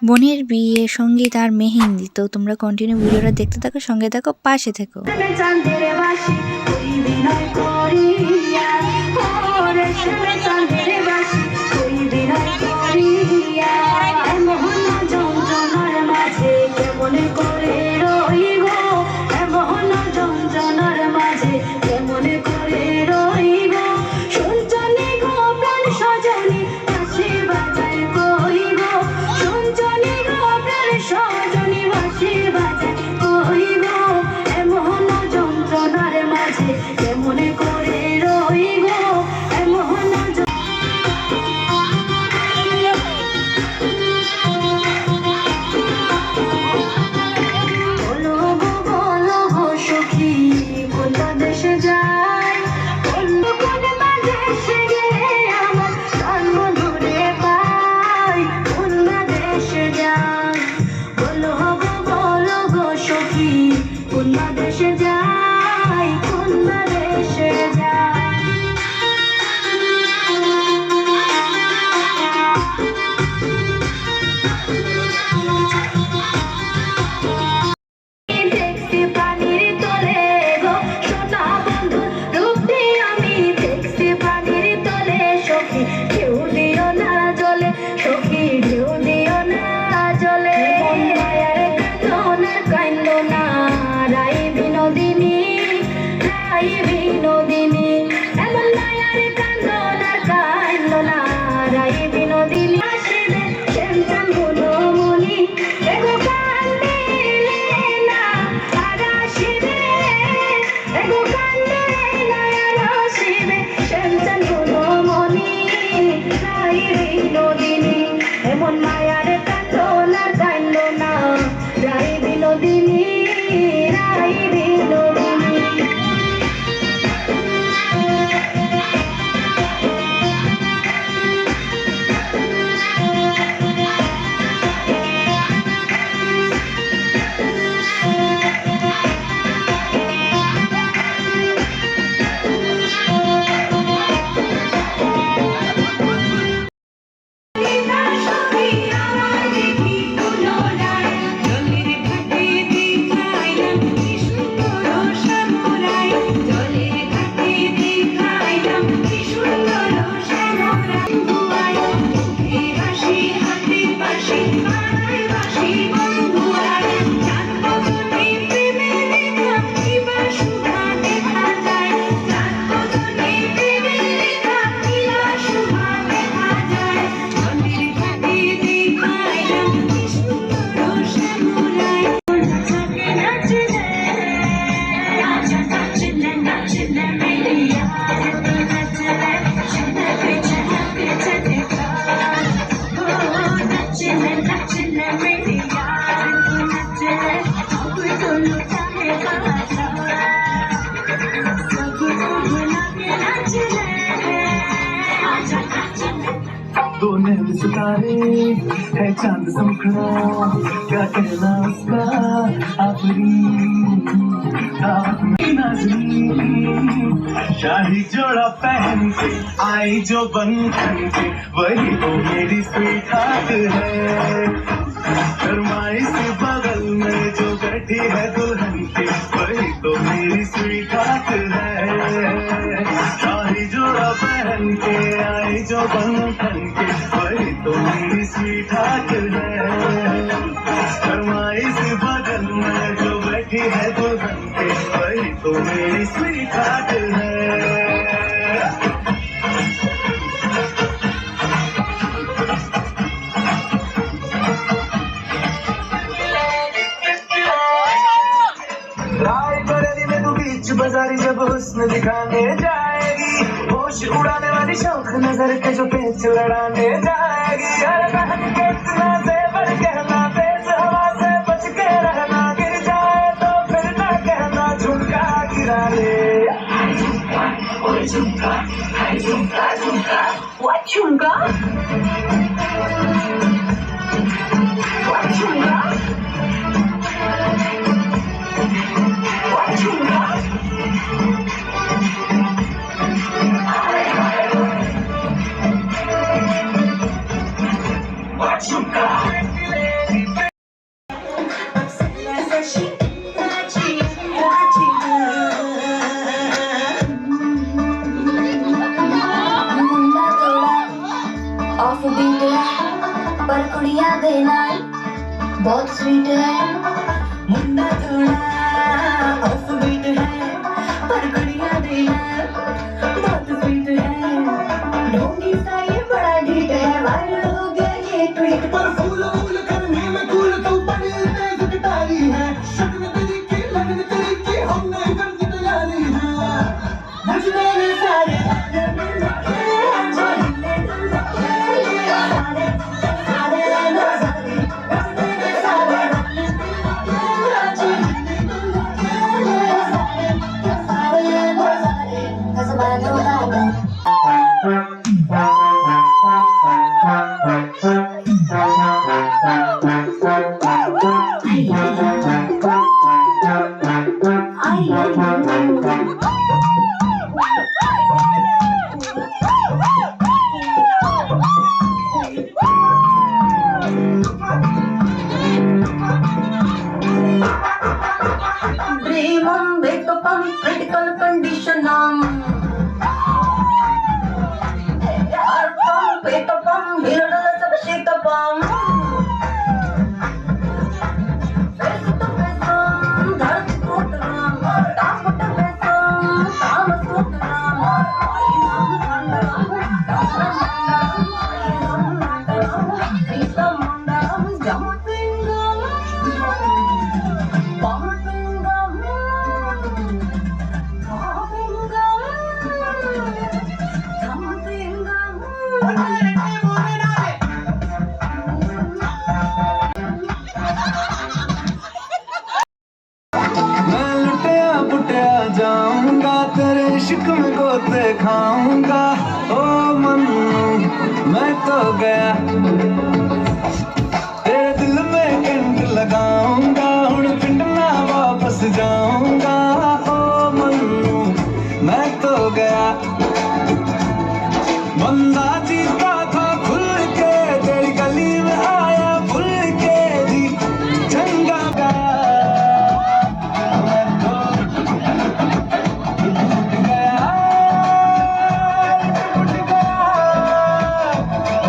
বোনের বিয়ে, সঙ্গীত আর মেহেন্দি। তো তোমরা কন্টিনিউ ভিডিওটা দেখতে থাকো, সঙ্গে থাকো, পাশে থেকো। दो नैन सितारे है चांद समखड़ा, क्या कहना उसका आफरी शाही जोड़ा पहन के आई जो बंधन के, वही तो मेरी स्वीट हार्ट है। फरमाइश बगल में जो बैठी है दुल्हन के, वही तो मेरी स्वीट हार्ट है। शाही जोड़ा पहन के आई जो बंधन के, वही तो मेरी स्वीट हार्ट है। फरमाइश बगल में जो बैठी है दुल्हन के, वही तो मेरी स्वीट हार्ट है। बाजारी जब हुस्न दिखाने जाएगी, होश उड़ाने वाली शौक नजर के जो पेच लड़ाने जाएगी। हर बहन के इतना जेवर कहना, तेज हवा से बच के रहना, गिर जाए तो फिर ना कहना झुमका गिरा ले। ओए झुमका, हाय झुमका झुमका, व्हाट झुमका, व्हाट झुमका, व्हाट झुमका। What you got? पर कुड़ियां दे नाल बहुत स्वीट है मुंडा थोड़ा ऑफ बीट है पर कुड़ियां दे नाल बहुत स्वीट है ढोंगी सा ये बड़ा ढीठ है वायरल हो गया ये ट्वीट पर फूल फूल करने में कूल तू बड़ी तेज गिटारी है शक्ल तेरी की लगन तेरी की हमने कर दी तैयारी है मुझे ने सारे Dream on, wake up on critical condition heart pump, wake up on, heal सब shake up face to face धरती को तराम टाप to face काम को तराम jumping मैं लुटिया पुटिया जाऊंगा तेरे इश्क में गोते खाऊंगा ओ मन्नू मैं तो गया तेरे दिल में कंट लगाऊंगा हुण पिंड ना वापस जाऊंगा ओ मन्नू मैं तो गया बंदा जीता था खुल के तेरी गली में आया भूल के जी चंगा गया मैं तो टूट गया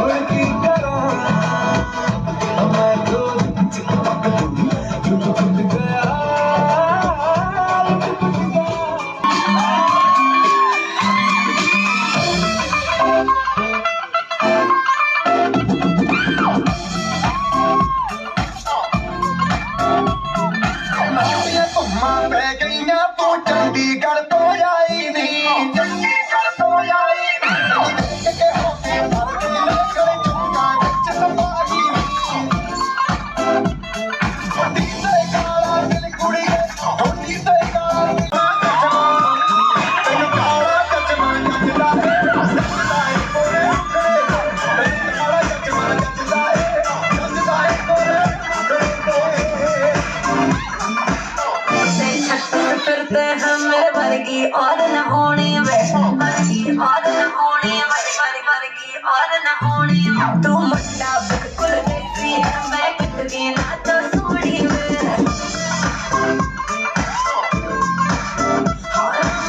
और की करूं मैं तो टूट गया चंडीगढ़ तो आई नहीं चंडीगढ़ तो आई नहीं के होते मर गए चुका चंबाई छोटी से काला दिल कुड़ी छोटी से काला दिल काला चचमा जचदा है जचदा है कोरे काला चचमा जचदा है कोरे फिरते हैं मेरे वर्गी और न होनी वर्गी और न होनी वर्गी और न होनी तू मुंडा बिल्कुल देसी है मैं कितनी ना तो सोनी में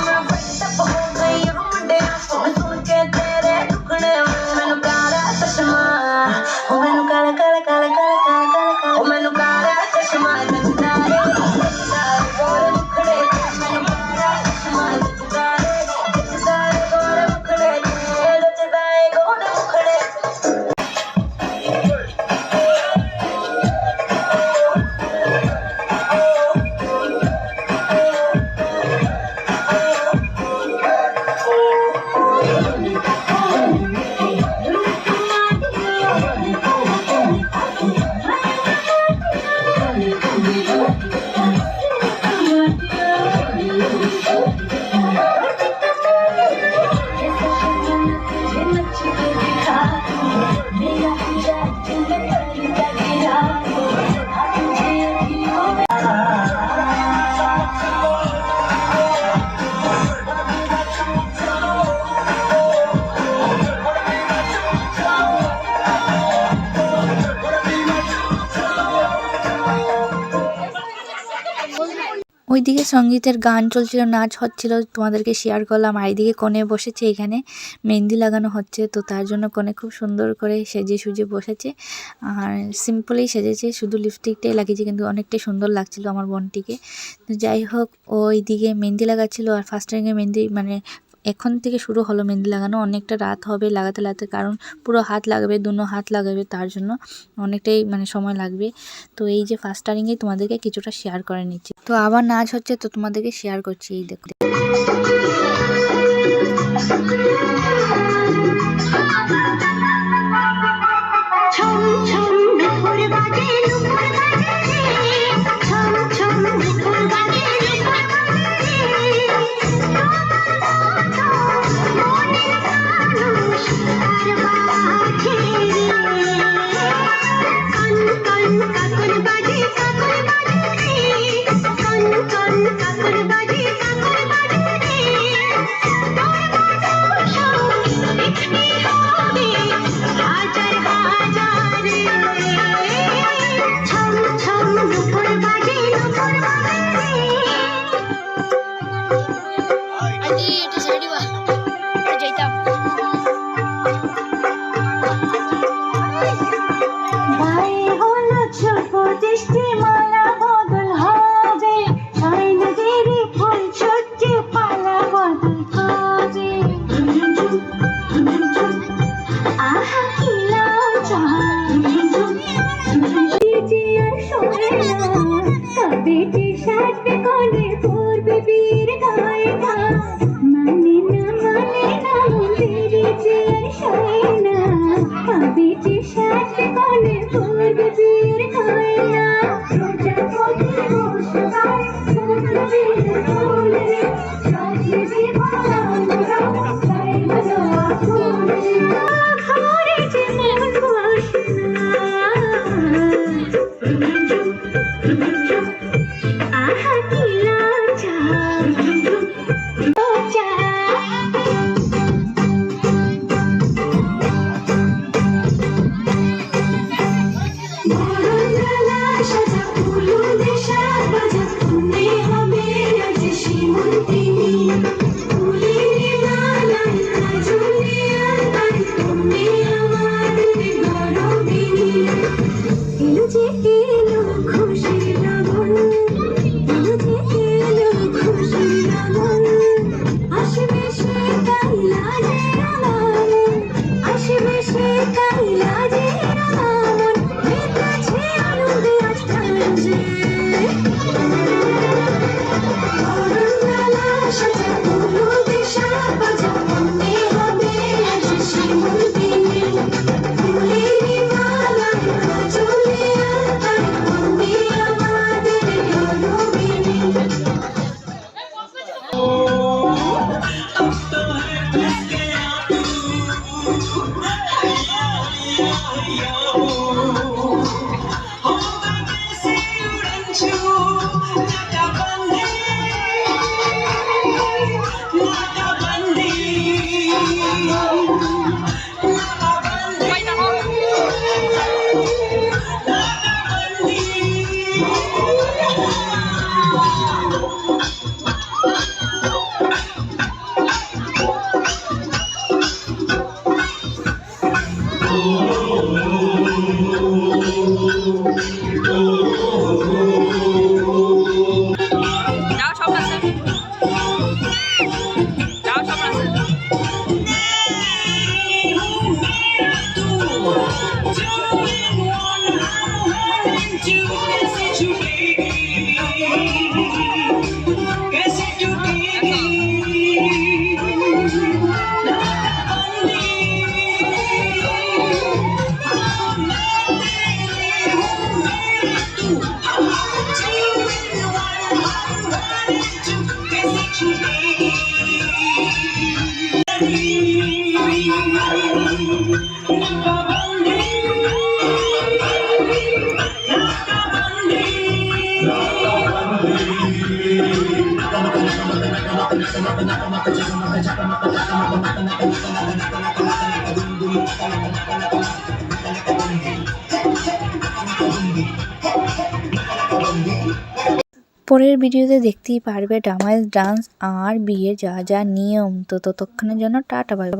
मैं WhatsApp हो गई हूँ मुंडे सुन सुन के तेरे टुकड़े मैनू काला चश्मा मैनू काला काला काला काला काला काला मैनू काला चश्मा जचदा है गोरे मुखड़े मैनू काला चश्मा जचदा है गोरे मुखड़े जचदा है गोरे मुखड़े ওইদিকে সঙ্গীতের গান চলছিল, নাচ হচ্ছিল, তোমাদেরকে শেয়ার করলাম। আর এইদিকে কনে বসেছে, এখানে মেহেন্দি লাগানো হচ্ছে, তো তার জন্য কনে খুব সুন্দর করে সেজে সুজে বসেছে। আর সিম্পলি সেজেছে, শুধু লিপস্টিকটাই লাগিয়েছে, কিন্তু অনেকটাই সুন্দর লাগছিল আমার বোনটিকে। তো যাই হোক, ওইদিকে মেহেন্দি লাগাচ্ছিল। আর ফার্স্ট টাইমে মেহেন্দি মানে এখন থেকে শুরু হলো মেহেন্দি লাগানো, অনেকটা রাত হবে লাগাতে লাগাতে, কারণ পুরো হাত লাগাবে, দুনো হাত লাগাবে, তার জন্য অনেকটাই মানে সময় লাগবে। তো এই যে ফার্স্ট টাইমিংয়ে তোমাদেরকে কিছুটা শেয়ার করে নিচ্ছি। তো আবার নাচ হচ্ছে, তো তোমাদেরকে শেয়ার করছি। এই দেখো, পরের ভিডিওতে দেখতেই পারবে ডামাইল ডান্স আর বিয়ের যা যা নিয়ম। তো ততক্ষণের জন্য টাটা বাই বাই।